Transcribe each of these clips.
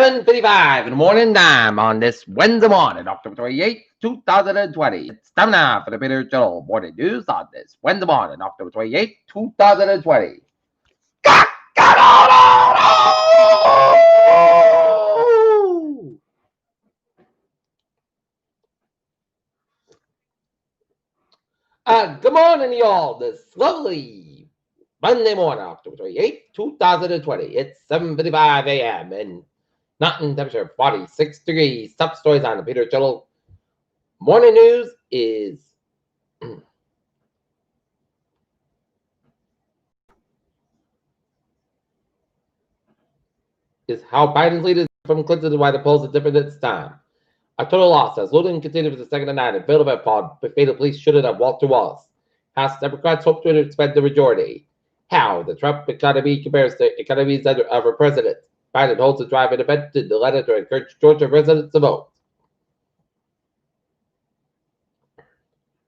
7:55 in the morning time on this Wednesday morning, October 28th, 2020. It's time now for the Peter Joel Morning News on this Wednesday morning, October 28th, 2020. Good morning, y'all. This lovely Monday morning, October 28th, 2020. It's 7:55 a.m. and Mountain temperature 46 degrees. Top stories on the Peter Joel Morning News is how Biden's lead is from Clinton and why the polls are different this time. A total loss as looting continued for the second night and failed to pod, but fatal police shooting at Walter Wallace. House Democrats hope to expand the majority. How the Trump economy compares to economies of a president. Biden holds a drive-in event in the letter to encourage Georgia residents to vote.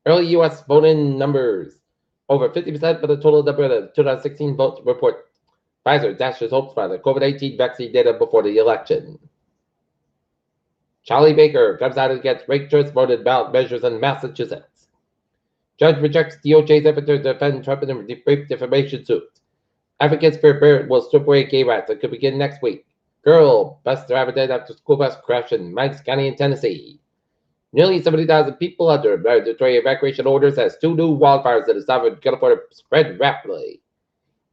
Early U.S. voting numbers. Over 50% of the total number of the 2016 votes report Pfizer dashes hopes for the COVID-19 vaccine data before the election. Charlie Baker comes out against ranked choice voted ballot measures in Massachusetts. Judge rejects DOJ's effort to defend Trump in a rape defamation suit. Advocates for Barrett will strip away gay rights that could begin next week. Girl busts her dead after school bus crash in Meigs County in Tennessee. Nearly 70,000 people under mandatory evacuation orders as two new wildfires in the southern California spread rapidly.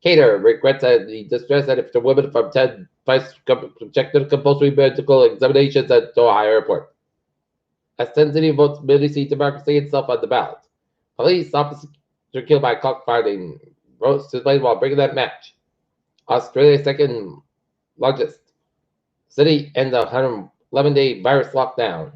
Cater regrets the distress that if the women from 10 places subjected to compulsory medical examinations at Ohio Airport. As sensitive votes merely see democracy itself on the ballot. Police officers were killed by cockfighting. Roast displayed while bringing that match. Australia's second largest city ends a 111-day virus lockdown.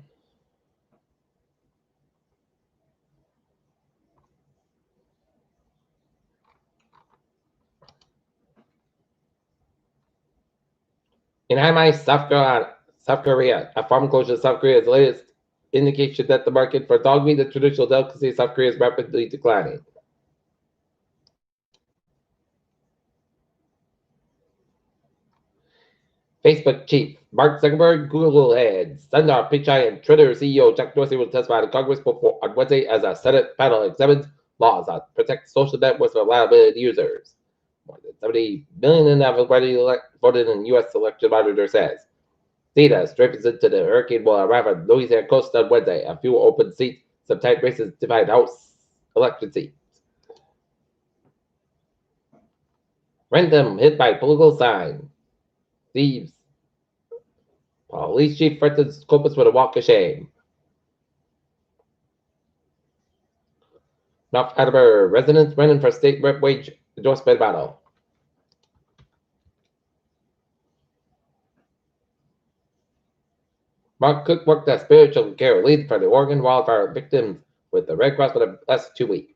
In Hanoi, South Korea, a farm closure in South Korea's latest indication that the market for dog meat, the traditional delicacy of South Korea, is rapidly declining. Facebook chief Mark Zuckerberg, Google head Sundar Pichai, and Twitter CEO Jack Dorsey will testify to Congress on Wednesday as a Senate panel examines laws that protect social networks from liability users. More than 70 million have already voted in U.S. election monitor says. Data strengthens into the hurricane will arrive on Louisiana coast on Wednesday. A few open seats, some tight races divide House election seats. Random hit by political sign. Thieves. Police chief threatens Scopus with a walk of shame. North Attleboro residents running for state rep wage endorsement battle. Mark Cook worked as spiritual care lead for the Oregon wildfire victims with the Red Cross for the last 2 weeks.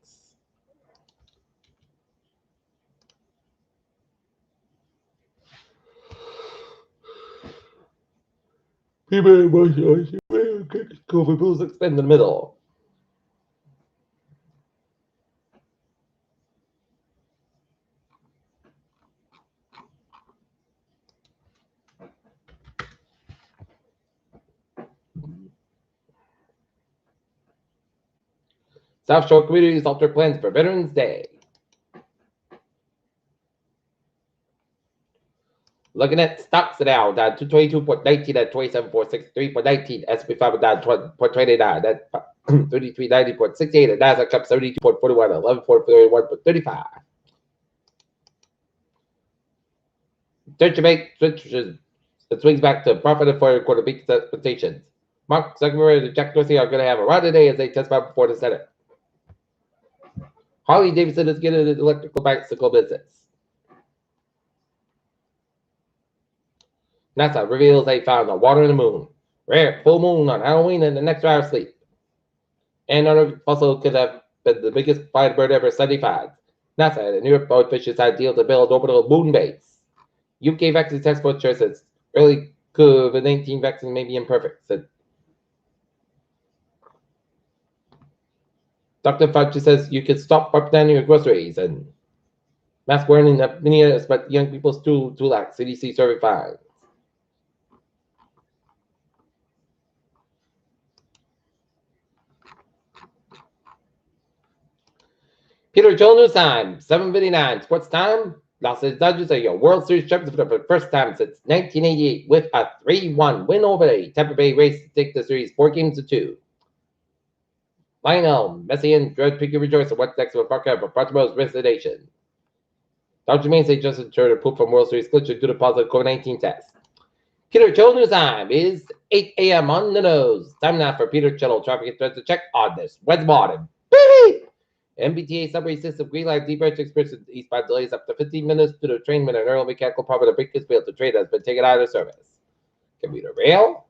People in Washington COVID rules extend in the middle. South Shore communities alter plans for Veterans Day. Looking at stocks now, down 222.19 at 27.63.19. S&P 500 down 0.29 at 3390.68. And Nasdaq up 72.41, 11.41.35. Deutsche Bank swings back to profit and fourth quarter beats expectations. Mark Zuckerberg and Jack Dorsey are going to have a run today as they testify before the Senate. Harley Davidson is getting an electrical bicycle business. NASA reveals they found the water in the moon. Rare full moon on Halloween and the next hour of sleep. And another fossil could have been the biggest flying bird ever studied. NASA and the New York Boatfishers ideal to build orbital moon base. UK vaccine export says early COVID-19 vaccine may be imperfect. Said Dr. Fauci says you can stop down your groceries and mask wearing in many areas, but young people's too lax. CDC survey finds. Peter Joel News Time, 7:59 Sports Time. Los Angeles Dodgers are your World Series champions for the first time since 1988 with a 3-1 win over the Tampa Bay Rays to take the series 4-2. Lionel Messi and George Pickey rejoice at what's next for Parker for Baltimore's rest of the nation. Dodger main say Justin Turner pooped from World Series glitch due to positive COVID-19 test. Peter Cello News Time is 8 a.m. on the nose. Time now for Peter Cello traffic and to check on this Wednesday morning. MBTA subway system green line deep range experiencing eastbound delays up to 15 minutes due to train when an early mechanical problem of the Bakersfield to train has been taken out of service. Commuter rail.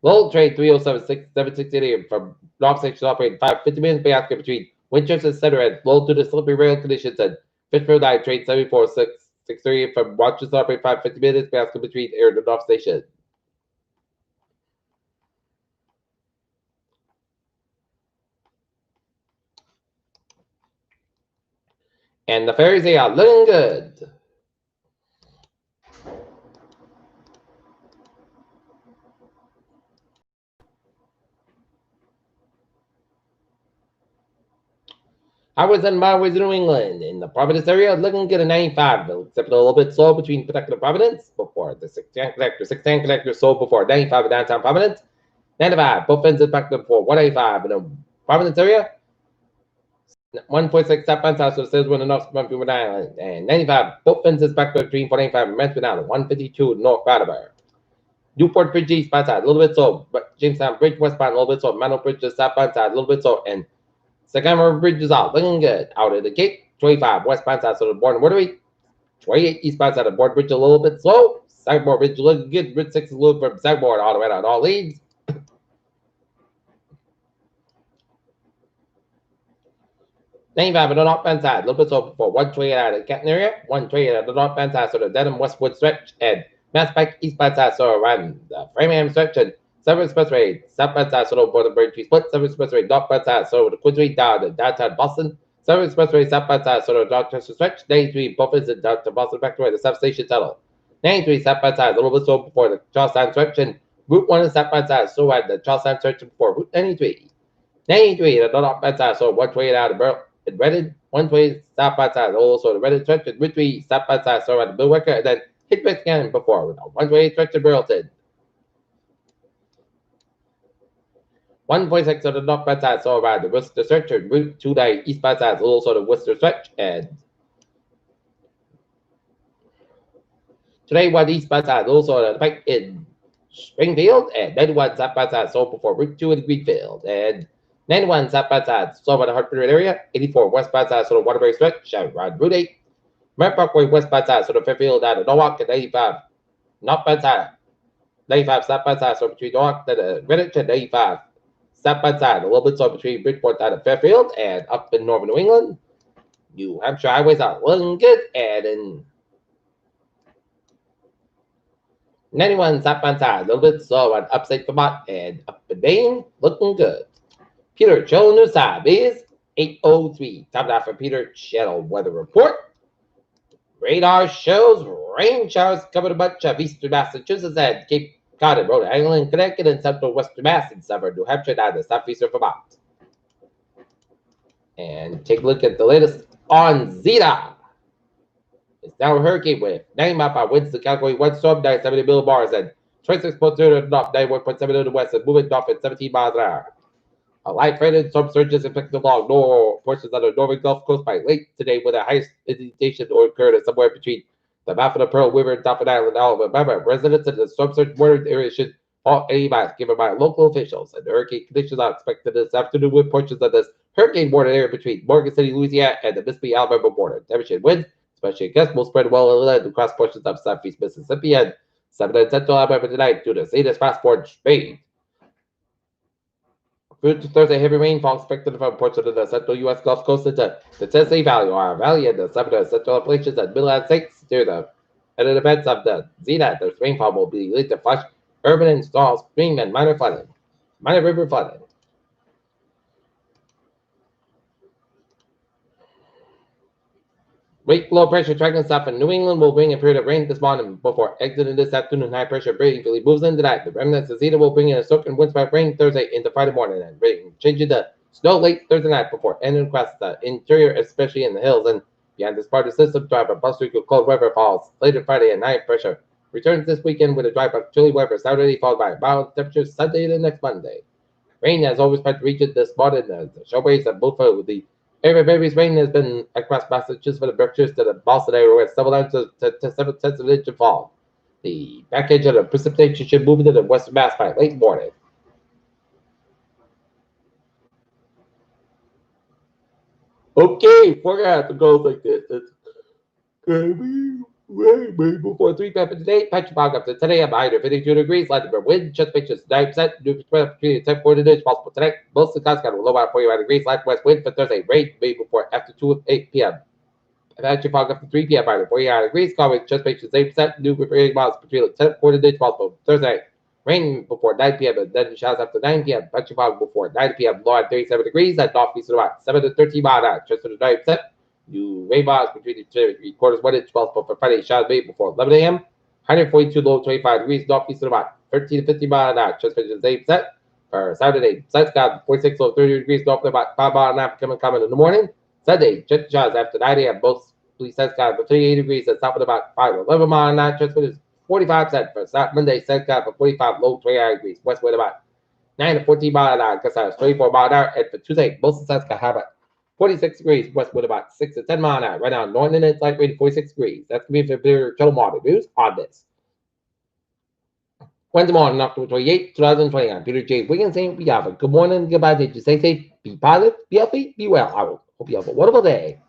Lowell train 307-768 from North Section operating 550 minutes basket between Winchester Center and Lowell due to slippery rail conditions and Fitchburg Line train 74663 from Rochester operating 550 minutes basket between Air and North Station. And the ferries, they are looking good. Highways and byways in New England. In the Providence area, looking good at 95, except a little bit slow between Pawtucket and Providence before the 610 connector. 610 connector sold before 95 in downtown Providence. 95, both ends back to before 185 in the Providence area. 1.6 southbound south, so it says when the north from Rhode Island. And 95, both fences back between 485 and Mansfield Island. 152 north Brattleboro. Newport Bridge eastbound side, a little bit slow. But Jamestown Bridge westbound, a little bit slow. Mano Bridge southbound side, a little bit slow. And Sycamore Bridge is out, looking good. Out of the Cape, 25 westbound side, so the Bourne Waterway. 28 eastbound side of Bourne Bridge, a little bit slow. Sagamore Bridge looking good. Bridge 6 is a little from Sagamore all the way down all leads. 95 on the northbound side, a little bit slow before 128 out of the Canton area. 128 on the northbound side, so the Dedham Westwood stretch. And Mass Pike eastbound side, so around the Framingham stretch. And 7 Expressway, southbound side, so over the Bridge split. 7 Expressway, northbound side, so the Quincy down to downtown Boston. 7 Expressway, southbound side, so the Dorchester stretch. 93 buffers and down to Boston back to where the substation tunnel. 93 southbound side, a little bit slow before the Charlestown stretch. And Route 1 is southbound side, so at the Charlestown stretch before Route 93. 93, the northbound side, so 128 out of Burl. And Reddit, 120 southbound side, also the Reddit stretch. And Route 3 southbound side, so at the Bill Worker. And then hit back again before 128 stretch to Burlington. 1.6 on the northbound side, so around the Worcester stretch, and Route 29 eastbound side, also the Worcester stretch, and today 1 eastbound side, also the Pike in Springfield, and 91 southbound side, so before Route 2 in Greenfield, and 91 southbound side, so by the Hartford area, 84 westbound side, so the Waterbury stretch, around Route 8, Merritt Parkway westbound side, so the Fairfield down to Norwalk, and 85 northbound side, 95 southbound side, so between Norwalk and Greenwich, and 85 southbound side, a little bit so between Bridgeport down to Fairfield, and up in northern New England. New Hampshire highways are looking good, and in 91 southbound side, a little bit slow on upstate Vermont, and up in Maine, looking good. Peter Cello News Time is 8:03. Time now for Peter Cello Weather Report. Radar shows rain showers covered a bunch of eastern Massachusetts and Cape Cod and Rhode Island, Connecticut, and central western Mass and southern New Hampshire down to southeastern Vermont. And take a look at the latest on Zeta. It's now a hurricane with 90 mile per hour winds to California, 1 storm, 970 millibars, and 26.0 to the north, 91.7 to the west, and moving north at 17 miles an hour. A light freighted storm surges affecting along portions of the northern Gulf Coast by late today, with the highest indentation occurred somewhere between the mouth of the Pearl River and Dauphin Island, Alabama. Residents in the storm surge border area should halt any miles given by local officials. And the hurricane conditions are expected this afternoon with portions of this hurricane border area between Morgan City, Louisiana, and the Mississippi Alabama border. Temperature and winds, especially against, will spread well inland across portions of southeast Mississippi and southern and central Alabama tonight due to Zena's fast-forward speed. Through Thursday, heavy rainfall expected from portions of the central U.S. Gulf Coast into the Tennessee Valley, Ohio Valley, and the southern central Appalachians and Midland states through the events of the Zeta. The rainfall will be lead to flash, urban and small stream and minor river flooding. Weak low pressure tracking south in New England will bring a period of rain this morning before exiting this afternoon. High pressure briefly moves in tonight. The remnants of Zeta will bring in a soaking windswept rain Thursday into Friday morning and changing the Snow late Thursday night before entering across the interior, especially in the hills and behind this part of the system. Drive a bus streak of cold weather falls later Friday and night pressure. Returns this weekend with a dry but chilly weather Saturday, followed by mild temperatures Sunday and next Monday. Rain has always been region this morning as the showwaves and Buffalo with the area varies. Rain has been across Massachusetts from the Berkshires to the Boston area where several inches to 7 cents of inch of fall. The back edge of the precipitation should move into the western Mass by late morning. Okay, we're gonna have to go like this. It's gonna be way before 3 p.m. today. Petrifog up to today. I'm high to 52 degrees. Light for wind, just pictures 9%. New between 10 40 possible tonight. Most of the clouds got a low about 45 degrees. Light west wind for Thursday. Rain may before after 8 p.m. Petrifog up to 3 p.m. High to 49 degrees. Cloud wind, just pictures 8%. New for miles between 10 40 possible Thursday. Rain before 9 p.m. and then showers after 9 p.m. Petrifog before 9 p.m. Low at 37 degrees. At northeast of about 7 to 13 miles an hour. Just to the 9%. New rain bars between the 3/4 1 inch possible for Friday. Showers made before 11 a.m. 142 low 25 degrees. Northeast of about 13 to 15 miles an hour. Just pictures 8%. For Saturday, sun's got 46 low 30 degrees. North about 5 miles an hour becoming common in the morning. Sunday, just showers after 9 a.m. Mostly sun's got 38 degrees. And south at about 5 to 11 miles an hour. Just pictures 45% for Monday, sun's got for 45 low 29 degrees. West wind about 9 to 14 miles an hour. Gust out 24 miles an hour. And for Tuesday, most of the sun's got have about 46 degrees. West wind about 6 to 10 miles an hour. Right now, northern and it's light rain 46 degrees. That's going to be for total morning news on this. Wednesday morning, October 28, 2020. I'm Peter J. Wiggins saying, be good morning, goodbye. Did you stay safe? Be positive, be healthy, be well. I hope you have a wonderful day.